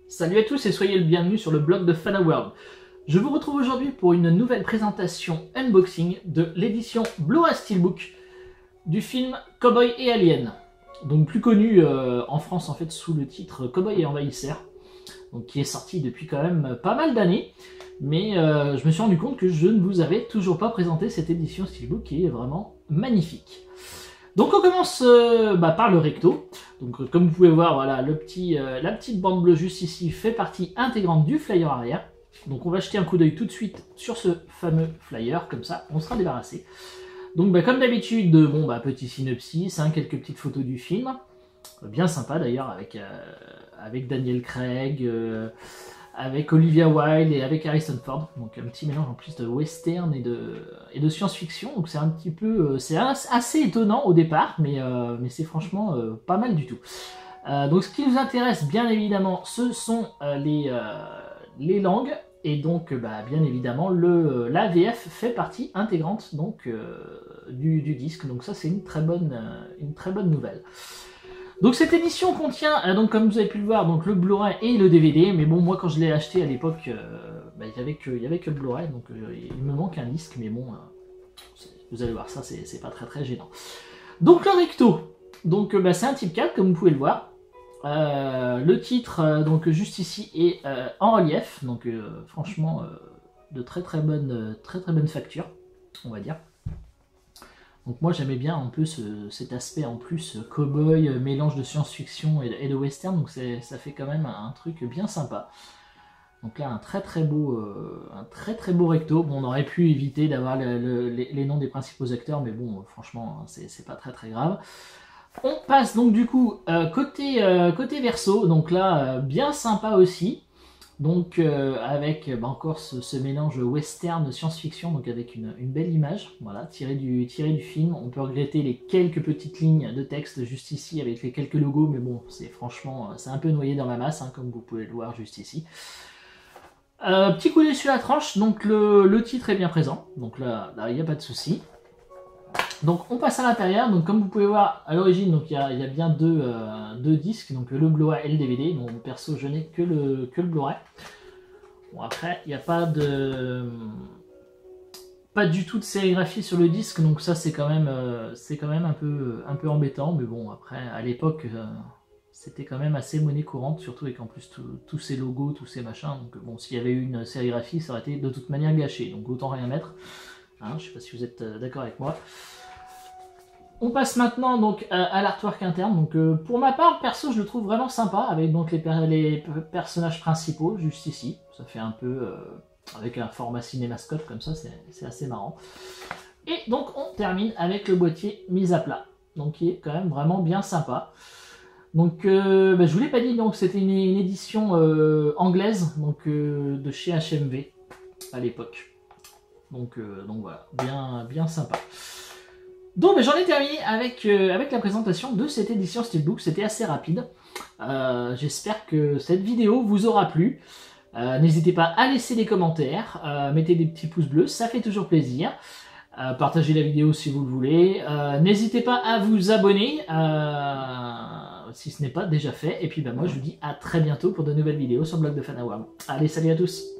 Salut à tous et soyez le bienvenu sur le blog de Fanaworld. Je vous retrouve aujourd'hui pour une nouvelle présentation unboxing de l'édition Blu-ray Steelbook du film Cowboy et Alien, donc plus connu en France en fait sous le titre Cowboy et Envahisseur, donc qui est sorti depuis quand même pas mal d'années, mais je me suis rendu compte que je ne vous avais toujours pas présenté cette édition Steelbook qui est vraiment magnifique. Donc on commence par le recto. Donc comme vous pouvez voir, voilà, la petite bande bleue juste ici fait partie intégrante du flyer arrière. Donc on va jeter un coup d'œil tout de suite sur ce fameux flyer, comme ça on sera débarrassé. Donc comme d'habitude, petit synopsis, quelques petites photos du film, bien sympa d'ailleurs avec Daniel Craig, avec Olivia Wilde et avec Harrison Ford, donc un petit mélange en plus de western et de science-fiction, donc c'est un petit peu, c'est assez étonnant au départ, mais c'est franchement pas mal du tout. Donc ce qui nous intéresse bien évidemment, ce sont les langues, et donc bien évidemment la VF fait partie intégrante donc du disque, donc ça c'est une très bonne nouvelle. Donc cette édition contient, donc comme vous avez pu le voir, donc le Blu-ray et le DVD, mais bon moi quand je l'ai acheté à l'époque, il n'y avait que le Blu-ray, donc il me manque un disque, mais bon, vous allez voir, ça c'est pas très gênant. Donc le recto, donc c'est un type 4 comme vous pouvez le voir, le titre donc juste ici est en relief, donc franchement de très bonne facture, on va dire. Donc moi j'aimais bien un peu cet aspect en plus cowboy, mélange de science-fiction et de western, donc ça fait quand même un truc bien sympa. Donc là un très beau recto. Bon, on aurait pu éviter d'avoir les noms des principaux acteurs, mais bon franchement c'est pas très grave. On passe donc du coup côté verso, donc là bien sympa aussi. Donc avec encore ce mélange western science-fiction, donc avec une belle image, voilà, tirée du film. On peut regretter les quelques petites lignes de texte juste ici avec les quelques logos, mais bon, c'est un peu noyé dans la masse, comme vous pouvez le voir juste ici. Petit coup d'œil sur la tranche, donc le titre est bien présent, donc là il n'y a pas de souci. Donc on passe à l'intérieur, donc comme vous pouvez voir à l'origine, donc il y a bien deux disques, donc le Blu-ray et le DVD. Bon, perso je n'ai que le Blu-ray. Bon, après il n'y a pas du tout de sérigraphie sur le disque, donc ça c'est quand même un peu embêtant, mais bon après à l'époque c'était quand même assez monnaie courante, surtout avec en plus tous ces logos, tous ces machins, donc bon, s'il y avait eu une sérigraphie ça aurait été de toute manière gâché, donc autant rien mettre. Je sais pas si vous êtes d'accord avec moi. On passe maintenant donc à l'artwork interne. Donc pour ma part, perso, je le trouve vraiment sympa avec donc les personnages principaux juste ici. Ça fait un peu avec un format cinémascope comme ça, c'est assez marrant. Et donc on termine avec le boîtier mis à plat, donc qui est quand même vraiment bien sympa. Donc je vous l'ai pas dit, donc c'était une édition anglaise, donc de chez HMV à l'époque. Donc voilà, bien sympa. Donc j'en ai terminé avec la présentation de cette édition Steelbook, c'était assez rapide. J'espère que cette vidéo vous aura plu. N'hésitez pas à laisser des commentaires, mettez des petits pouces bleus, ça fait toujours plaisir. Partagez la vidéo si vous le voulez. N'hésitez pas à vous abonner si ce n'est pas déjà fait. Et puis moi je vous dis à très bientôt pour de nouvelles vidéos sur le blog de Fanaworld. Allez, salut à tous!